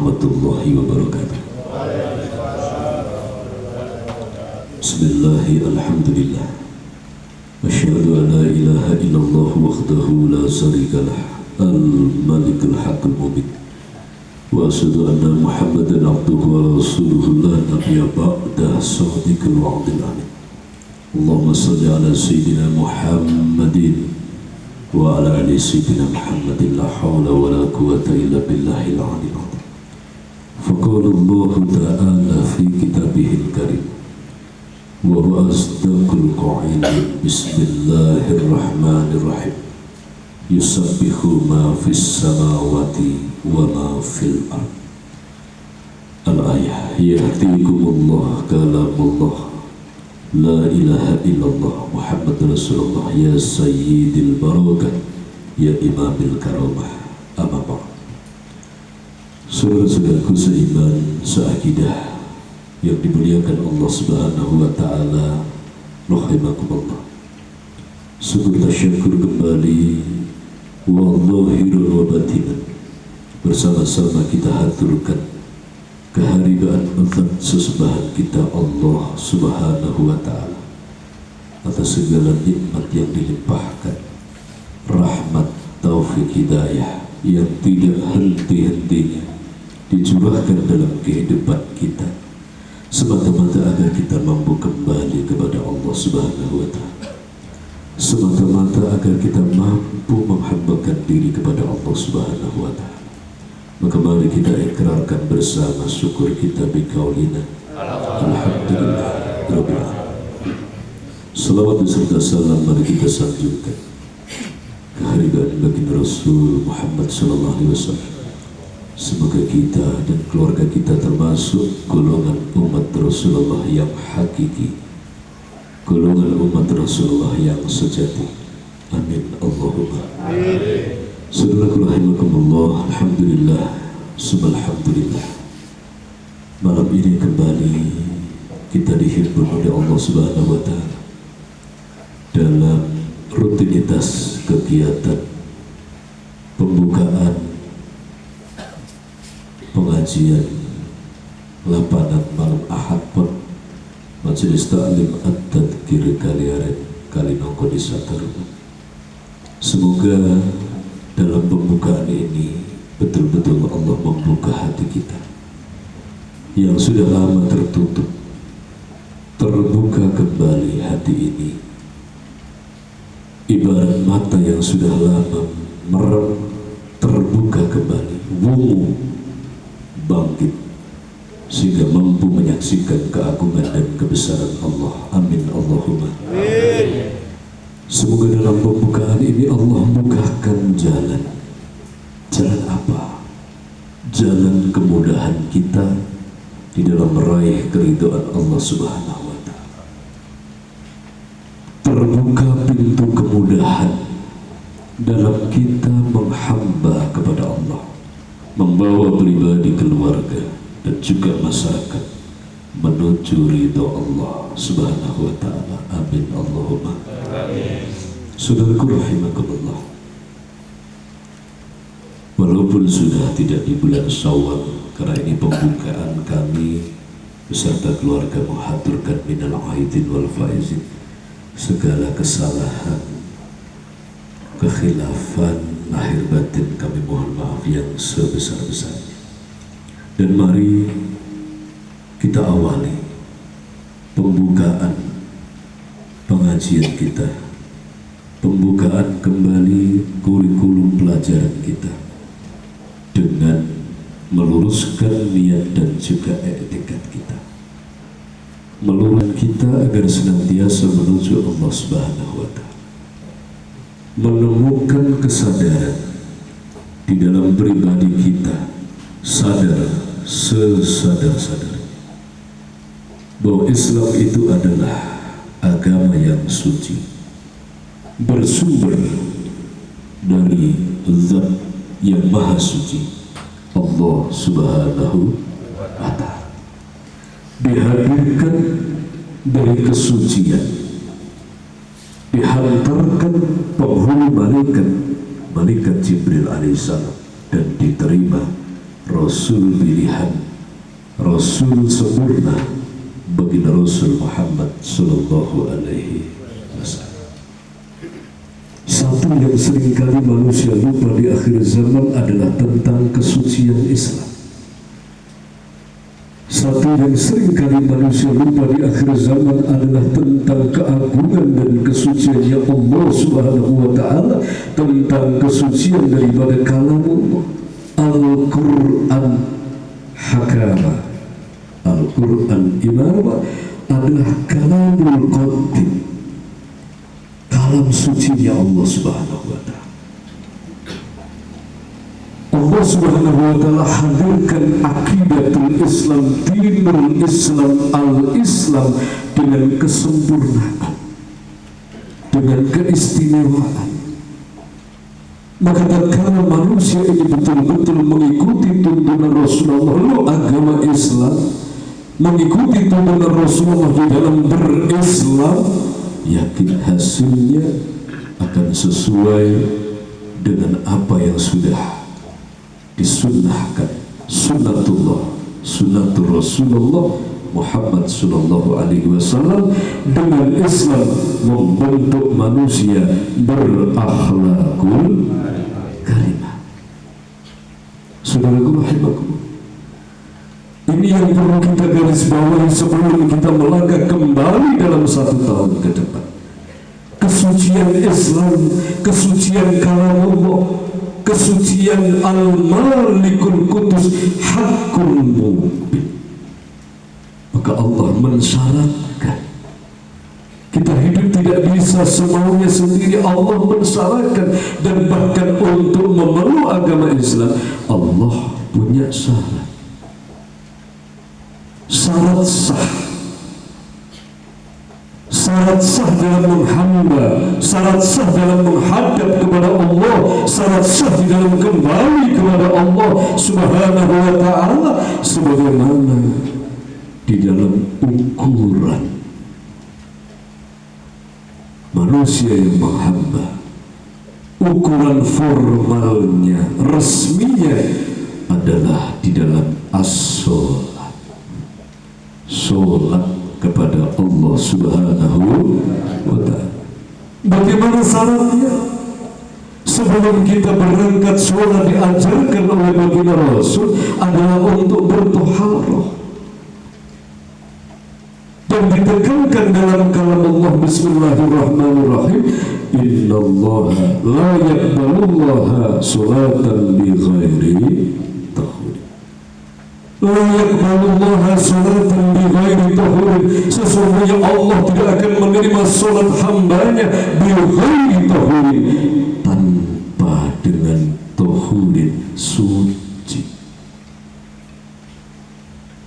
warahmatullahi wabarakatuh. Bismillahi alhamdulillah. Asyhadu an la ilaha illallah wahdahu la syarikalah al-malikul haqqul mubin. Wa asyhadu anna Muhammadan abduhu wa rasuluhu la nabiyya ba'dah sadiqul wa'dil amin. Allahumma salli ala sayyidina Muhammadin wa ala ali sayyidina Muhammadin la hawla wa la quwwata illa billahil aliyyil azim. Faqala Allah ta'ala fi kitabihil karim wa huwa asdaqul qa'ilin. Bismillahirrahmanirrahim. Yusabbihu ma fis samawati wa ma fil ard. Al-ayah. Yahdikumullah kalamullah. La ilaha illallah Muhammad Rasulullah. Ya Sayyidil Barakah, Ya Imamil Karamah. Amma ba'd. Saudara-saudaraku seiman, seakidah yang dimuliakan Allah Subhanahu wa taala, rahimakumullah. Sungguh tasyakur kembali wallahirun wa batinan, bersama-sama kita haturkan kehadiran sesembahan kita Allah Subhanahu wa ta'ala atas segala nikmat yang dilimpahkan, rahmat, taufik, hidayah yang tidak henti-hentinya dicurahkan dalam kehidupan kita, semata-mata agar kita mampu kembali kepada Allah Subhanahu wa ta'ala, semata-mata agar kita mampu menghambakan diri kepada Allah Subhanahu wa ta'ala. Maka mari kita ikrarkan bersama syukur kita biqaulina alhamdulillah rabbil alamin. Salawat beserta salam mari kita sanjungkan kehadiran baginda Rasul Muhammad sallallahu alaihi wasallam. Semoga kita dan keluarga kita termasuk golongan umat Rasulullah yang hakiki, golongan umat Rasulullah yang sejati. Amin Allahumma amin. Saudaraku rahimakumullah, alhamdulillah, subhanallah. Malam ini kembali kita dihimpun oleh Allah Subhanahu wa taala dalam rutinitas kegiatan pembukaan pengajian lapangan malam Ahad pun Majelis Ta'lim At-Tadkir Kaliaren Kalinongko Desa Taruna. Semoga dalam pembukaan ini betul-betul Allah membuka hati kita yang sudah lama tertutup, terbuka kembali hati ini, ibarat mata yang sudah lama merem, terbuka kembali, wungu bangkit sehingga mampu menyaksikan keagungan dan kebesaran Allah. Amin Allahumma amin. Semoga dalam pembukaan ini Allah bukakan jalan. Jalan apa? Jalan kemudahan kita di dalam meraih keridhaan Allah Subhanahu wa ta'ala. Terbuka pintu kemudahan dalam kita menghamba kepada Allah, membawa pribadi, keluarga dan juga masyarakat menuju ridho Allah Subhanahu wa ta'ala. Amin Allahumma amin. Saudaraku rahimakumullah, walaupun sudah tidak di bulan Syawal, karena ini pembukaan kami beserta keluarga menghaturkan minal aidin wal faizin, segala kesalahan, kekhilafan lahir batin kami mohon maaf yang sebesar-besarnya. Dan mari kita awali pembukaan pengajian kita, pembukaan kembali kurikulum pelajaran kita dengan meluruskan niat dan juga etikat kita, meluruskan kita agar senantiasa menuju Allah Subhanahu wa ta'ala, menemukan kesadaran di dalam pribadi kita, sadar sesadar-sadar bahwa Islam itu adalah agama yang suci, bersumber dari Zat yang Maha Suci, Allah Subhanahu wa ta'ala, dihadirkan dari kesucian, dihantarkan penghulu malaikat Jibril alaihissalam dan diterima Rasul pilihan, Rasul sempurna, baginda Rasul Muhammad Sallallahu Alaihi Wasallam. Satu yang seringkali manusia lupa di akhir zaman adalah tentang kesucian Islam. Satu yang seringkali manusia lupa di akhir zaman adalah tentang keagungan dan kesuciannya Allah Subhanahu wa Ta'ala, tentang kesucian daripada kalamullah. Al-Quran hakama, Al-Quran imama adalah kalamul qadim, kalam sucinya Allah Subhanahu wa Ta'ala. Allah Subhanahu wa Ta'ala hadirkan akidatul Islam, dinul Islam, al-Islam dengan kesempurnaan, dengan keistimewaan. Maka tatkala manusia ini betul-betul mengikuti tuntunan Rasulullah, lalu agama Islam mengikuti tuntunan Rasulullah di dalam berislam, yakin hasilnya akan sesuai dengan apa yang sudah disunnahkan, sunnatullah, sunnatul Rasulullah Muhammad Sallallahu Alaihi Wasallam. Dengan Islam membentuk manusia berakhlakul karimah. Saudaraku rahimakumullah, ini yang perlu kita garis bawahi sebelum kita melangkah kembali dalam 1 tahun ke depan. Kesucian Islam, kesucian kalamullah, kesucian al-malikul kudus, hakul mubin. Maka Allah mensyaratkan kita hidup tidak bisa semaunya sendiri. Allah mensyaratkan, dan bahkan untuk memeluk agama Islam Allah punya syarat. Syarat sah, syarat sah dalam menghamba, syarat sah dalam menghadap kepada Allah, syarat sah di dalam kembali kepada Allah Subhanahu wa Ta'ala, sebagaimana di dalam ukuran manusia yang menghamba. Ukuran formalnya, resminya adalah di dalam as-sholat, sholat kepada Allah Subhanahu wa Ta'ala. Bagaimana syaratnya? Sebelum kita berangkat sholat diajarkan oleh baginda Rasul adalah untuk bertoharoh, dan ditekankan dalam kalam Allah, Bismillahirrahmanirrahim, innallaha la yaqbalullaha sholatan bi ghairi tahur. La yaqbalullaha sholatan bi ghairi tahur. Sesungguhnya Allah tidak akan menerima sholat hambanya bi ghairi tahur, tanpa dengan tahurin, suci.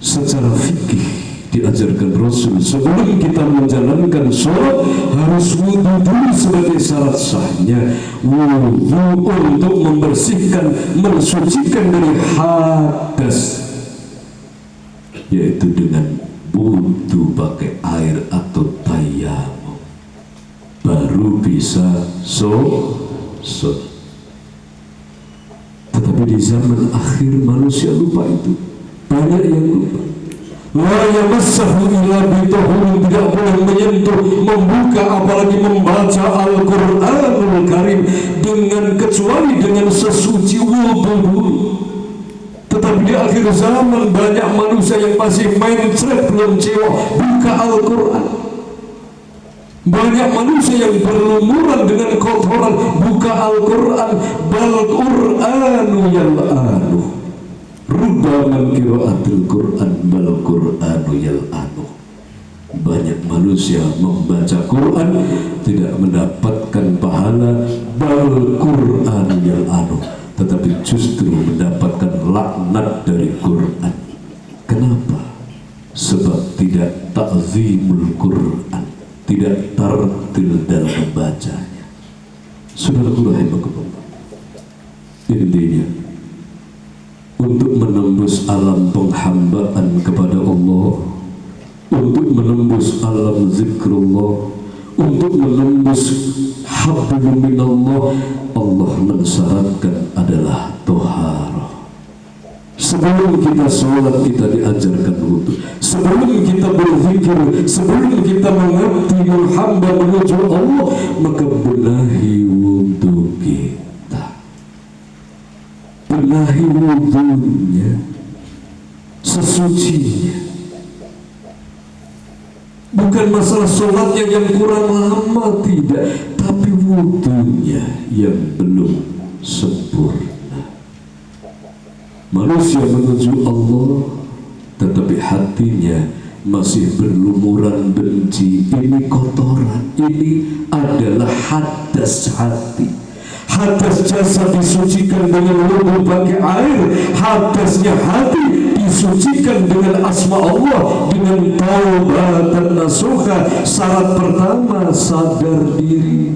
Secara fikih diajarkan Rasul, sebelum kita menjalankan sholat harus wudhu dulu sebagai syarat sahnya. Wudhu untuk membersihkan, mensucikan dari hadas, yaitu dengan wudhu pakai air atau tayamum, baru bisa sholat. Tetapi di zaman akhir manusia lupa itu, banyak yang lupa. La yamassahu illa bitahur, tidak boleh menyentuh, membuka, apalagi membaca Al-Quranul Karim dengan kecuali dengan sesuci wudhu. Tetapi di akhir zaman banyak manusia yang masih main cerep belum cewek buka Al-Quran. Banyak manusia yang berlumuran dengan kotoran buka Al-Quran. Bal Qur'anu yal'anu, Rubaman qiraatul Quran bal Qur'anu yal'anu. Banyak manusia membaca Quran tidak mendapatkan pahala bal Qur'anu yal'anu, tetapi justru mendapatkan laknat dari Quran. Kenapa? Sebab tidak ta'zimul Quran, tidak tartil dalam membacanya. Saudaraku rahimakumullah, intinya untuk menembus alam penghambaan kepada Allah, untuk menembus alam zikrullah, untuk menembus hablum minallah, Allah mensyaratkan adalah toharah. Sebelum kita sholat kita diajarkan wudhu. Sebelum kita berzikir, sebelum kita mengabdi menghamba menuju Allah, maka benahi wudhu kita. Benahi wudhunya, sesucinya. Bukan masalah sholatnya yang kurang lama, tidak, tapi wudhunya yang belum sempurna. Manusia menuju Allah, tetapi hatinya masih berlumuran benci. Ini kotoran, ini adalah hadas hati. Hadas jasad disucikan dengan wudhu pakai air, hadasnya hati disucikan dengan asma Allah, dengan taubatan nasuha. Syarat pertama, sadar diri.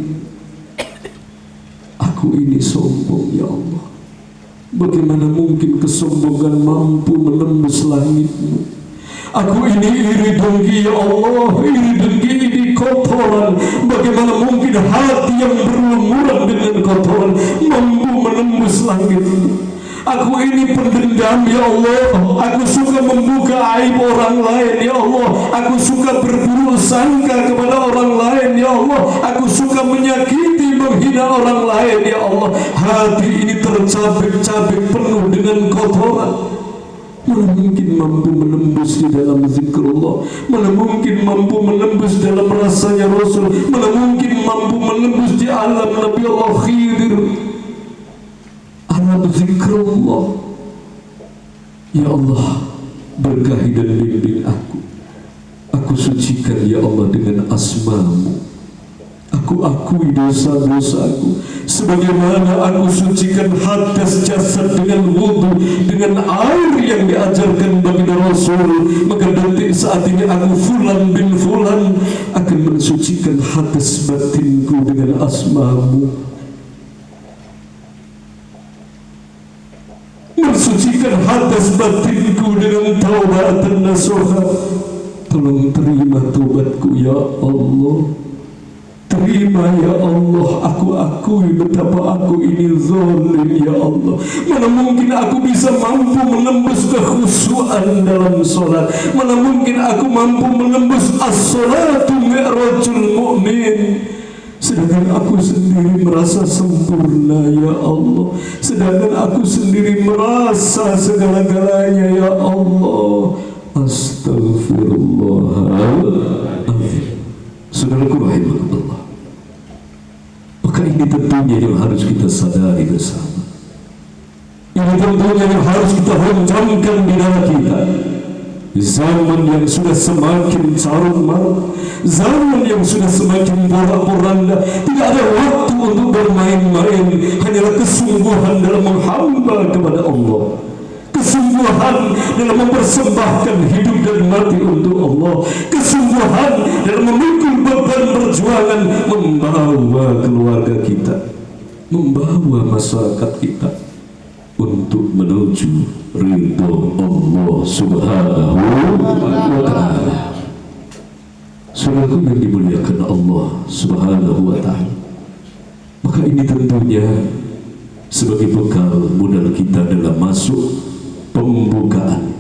Aku ini sombong ya Allah. Bagaimana mungkin kesombongan mampu menembus langitmu? Aku ini iri dengki ya Allah, iri dengki ini kotoran. Bagaimana mungkin hati yang berlumuran dengan kotoran mampu menembus langitmu? Aku ini pendendam ya Allah. Aku suka membuka aib orang lain ya Allah. Aku suka berburuk sangka kepada orang lain ya Allah. Aku suka menyakiti, menghina orang lain ya Allah. Hati ini tercabik-cabik penuh dengan kotoran. Mana mungkin mampu menembus di dalam zikrullah? Mana mungkin mampu menembus dalam rasanya Rasul? Mana mungkin mampu menembus di alam Nabi Allah Khidir? Alam zikrullah. Ya Allah, berkahi dan bimbing aku. Aku sucikan ya Allah dengan asma-Mu. Aku akui dosa-dosaku, sebagaimana aku sucikan hadas jasad dengan wudhu, dengan air yang diajarkan bagi Rasul. Maka detik saat ini aku Fulan bin Fulan akan mensucikan hadas batinku dengan asma-Mu, mensucikan hadas batinku dengan taubatan nasuha. Tolong terima taubatku ya Allah. Terima ya Allah. Aku akui betapa aku ini zalim ya Allah. Mana mungkin aku bisa mampu menembus kekhusyuan dalam sholat? Mana mungkin aku mampu menembus as-salatu mi'rajul mu'min? Sedangkan aku sendiri merasa sempurna ya Allah. Sedangkan aku sendiri merasa segala-galanya ya Allah. Astaghfirullahaladzim. Saudaraku rahimakumullah, maka ini tentunya yang harus kita sadari bersama. Ini tentunya yang harus kita renjamkan di dalam kita. Zaman yang sudah semakin carut marut, zaman yang sudah semakin porak-poranda, tidak ada waktu untuk bermain-main. Hanyalah kesungguhan dalam menghamba kepada Allah, kesungguhan dalam mempersembahkan hidup dan mati untuk Allah, kesungguhan dalam memikul beban perjuangan membawa keluarga kita, membawa masyarakat kita untuk menuju ridho Allah Subhanahu wa ta'ala. Saudaraku yang dimuliakan Allah Subhanahu wa ta'ala, maka ini tentunya sebagai bekal modal kita dalam masuk pembukaan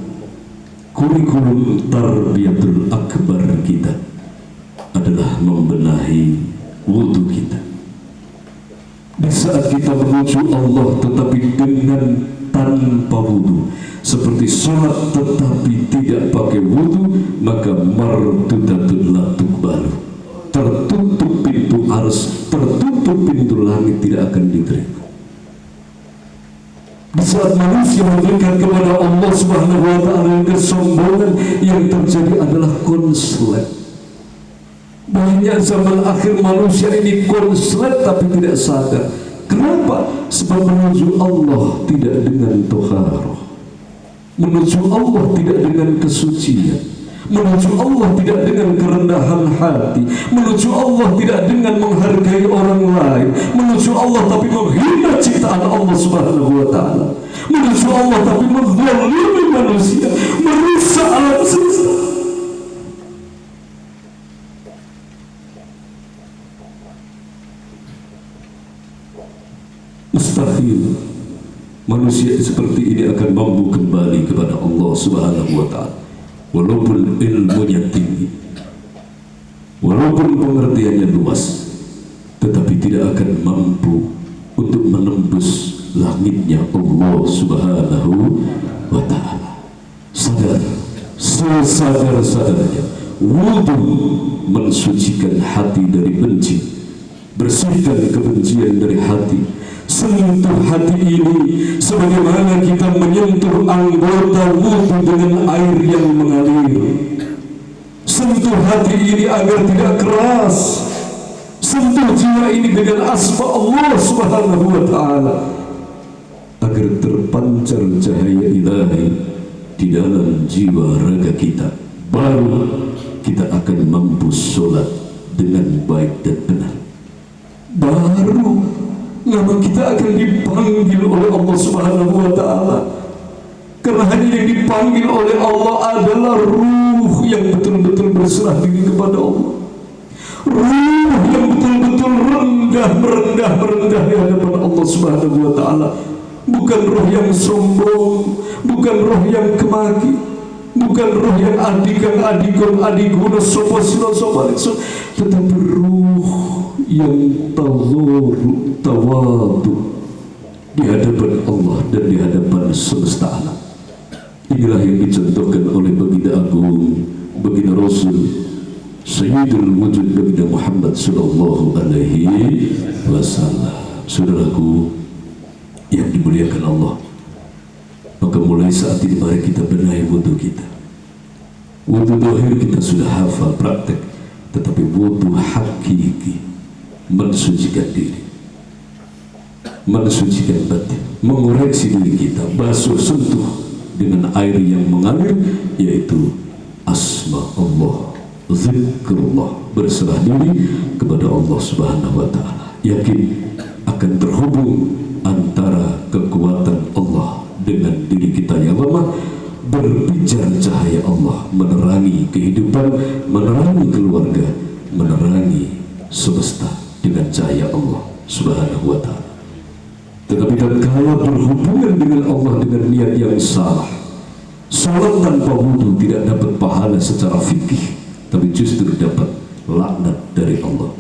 kurikulum tarbiyatul akbar kita adalah membenahi wudhu kita. Di saat kita menuju Allah tetapi dengan tanpa wudhu, seperti sholat tetapi tidak pakai wudhu, maka mardudatun la tuqbalu, tertutup pintu ars, tertutup pintu langit, tidak akan diterima. Di saat manusia mendekat kepada Allah Subhanahu wa ta'ala, kesombongan yang terjadi adalah konslet. Banyak zaman akhir manusia ini konslet tapi tidak sadar. Kenapa? Sebab menuju Allah tidak dengan toharoh, menuju Allah tidak dengan kesucian, menuju Allah tidak dengan kerendahan hati, menuju Allah tidak dengan menghargai orang lain, menuju Allah tapi menghina ciptaan Allah Subhanahu wa ta'ala, menuju Allah tapi menzalimi manusia, merusak alam semesta. Mustahil manusia seperti ini akan mampu kembali kepada Allah Subhanahu wa Ta'ala. Walaupun ilmunya tinggi, walaupun pengertiannya luas, tetapi tidak akan mampu untuk menembus langitnya Allah Subhanahu wa Ta'ala. Sadar, sesadar-sadarnya, wudu mensucikan hati dari benci, bersihkan kebencian dari hati. Sentuh hati ini sebagaimana kita menyentuh anggota wudu dengan air yang mengalir. Sentuh hati ini agar tidak keras. Sentuh jiwa ini dengan asma Allah Subhanahu wa Ta'ala, agar terpancar cahaya ilahi di dalam jiwa raga kita. Baru kita akan mampu sholat dengan baik dan benar. Baru nama kita akan dipanggil oleh Allah Subhanahu wa Ta'ala. Karena hanya yang dipanggil oleh Allah adalah ruh yang betul-betul berserah diri kepada Allah. Ruh yang betul-betul merendah di hadapan Allah Subhanahu wa Ta'ala. Bukan roh yang sombong, bukan roh yang kemaki, bukan roh yang adikun, tetapi ruh yang tawadu di hadapan Allah dan di hadapan semesta alam. Inilah yang dicontohkan oleh baginda agung, baginda Rasul Sayyidul Wujud, baginda Muhammad sallallahu alaihi wasallam. Saudaraku yang dimuliakan Allah, maka mulai saat ini mari kita benahi wudu kita. Wudu zahir kita sudah hafal praktek, tetapi wudu hakiki mensucikan diri, mensucikan batin, mengoreksi diri kita, basuh sentuh dengan air yang mengalir, yaitu asma Allah, zikrullah, berserah diri kepada Allah Subhanahu wa Ta'ala. Yakin akan terhubung antara kekuatan Allah dengan diri kita yang lemah, berbicara cahaya Allah, menerangi kehidupan, menerangi keluarga, menerangi semesta dengan cahaya Allah Subhanahu wa Ta'ala. Tetapi tatkala berhubungan dengan Allah dengan niat yang salah, salat tanpa wudu tidak dapat pahala secara fikih, tapi justru dapat laknat dari Allah.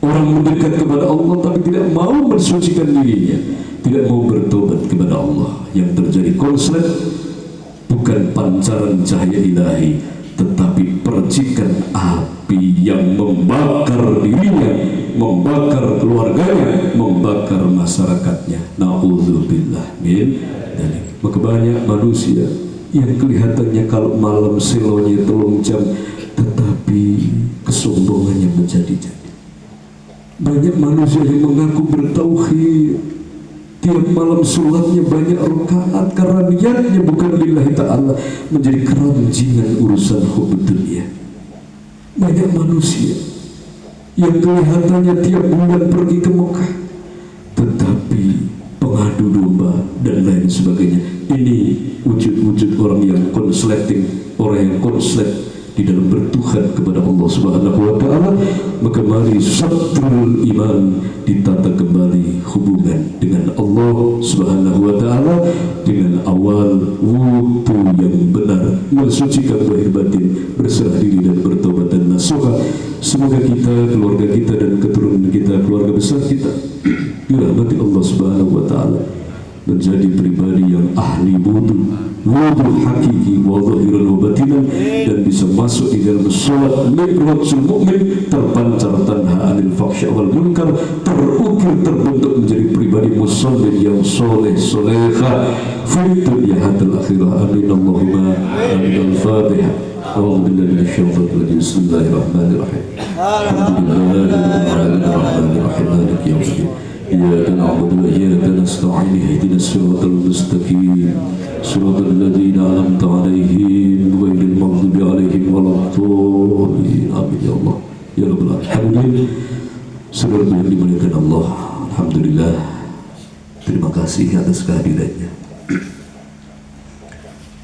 Orang mendekat kepada Allah tapi tidak mau mensucikan dirinya, tidak mau bertobat kepada Allah. Yang terjadi konslet bukan pancaran cahaya ilahi, tetapi percikan api yang membakar dirinya, membakar keluarganya, membakar masyarakatnya. Na'udzubillah min dzalik. Maka banyak manusia yang kelihatannya kalau malam selonya 3 jam, tetapi kesombongannya menjadi-jadi. Banyak manusia yang mengaku bertauhid, tiap malam sholatnya banyak rakaat karena niatnya bukan lillahi ta'ala, menjadi keranjingan urusan hubud dunia. Banyak manusia yang kelihatannya tiap bulan pergi ke Mekah, tetapi pengadu domba dan lain sebagainya. Ini wujud-wujud orang yang konsleting, orang yang konslet di dalam bertuhan kepada Allah Subhanahu wa Ta'ala. Maka mari satrul iman, ditata kembali hubungan dengan Allah Subhanahu wa Ta'ala dengan awal wudu yang benar, mensucikan zahir batin, berserah diri dan bertobat dan nasuha. Semoga kita, keluarga kita dan keturunan kita, keluarga besar kita dirahmati Allah Subhanahu wa Ta'ala, menjadi pribadi yang ahli wudu hakiki wa zahiran wa batinan, dan bisa masuk di dalam sholat mi'rajul mu'min, terpancar tanha anil fahsya wal munkar, terukir terbentuk menjadi pribadi musallin yang soleh soleha fi dunya hatta akhirah. Amin Allahumma amin. Al-Fatihah. A'udzu billahi minasyaitonir rajim. Bismillahirrahmanirrahim. Alhamdulillahi rabbil alamin maliki yaumiddin. إياك نعبد وإياك نستعين اهدنا الصراط المستقيم صراط الذين أنعمت عليهم غير المغضوب عليهم ولا الضالين. Amin ya Allah ya Rabbal Alamin. Saudara yang dimuliakan Allah, alhamdulillah, terima kasih atas kehadirannya,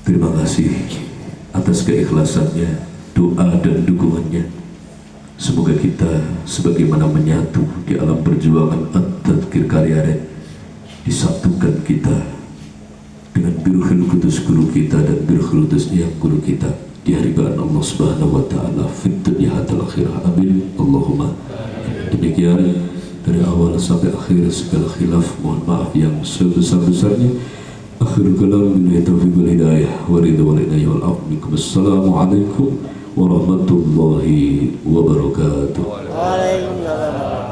terima kasih atas keikhlasannya, doa dan dukungannya. Semoga kita sebagaimana menyatu di alam perjuangan At-Tadkir Karya Red, disatukan kita dengan birrul kudus guru kita dan birrul kudus yang guru kita di hadirat Allah Subhanahu wa taala fid dunya hatta akhirah. Amin Allahumma. Demikian dari awal sampai akhir segala khilaf mohon maaf yang sebesar-besarnya. Akhirul kalam billahi taufiq wal hidayah wa ridha wal inayah wal afw minkum. Assalamualaikum warahmatullahi wabarakatuh. Waalaikumsalam.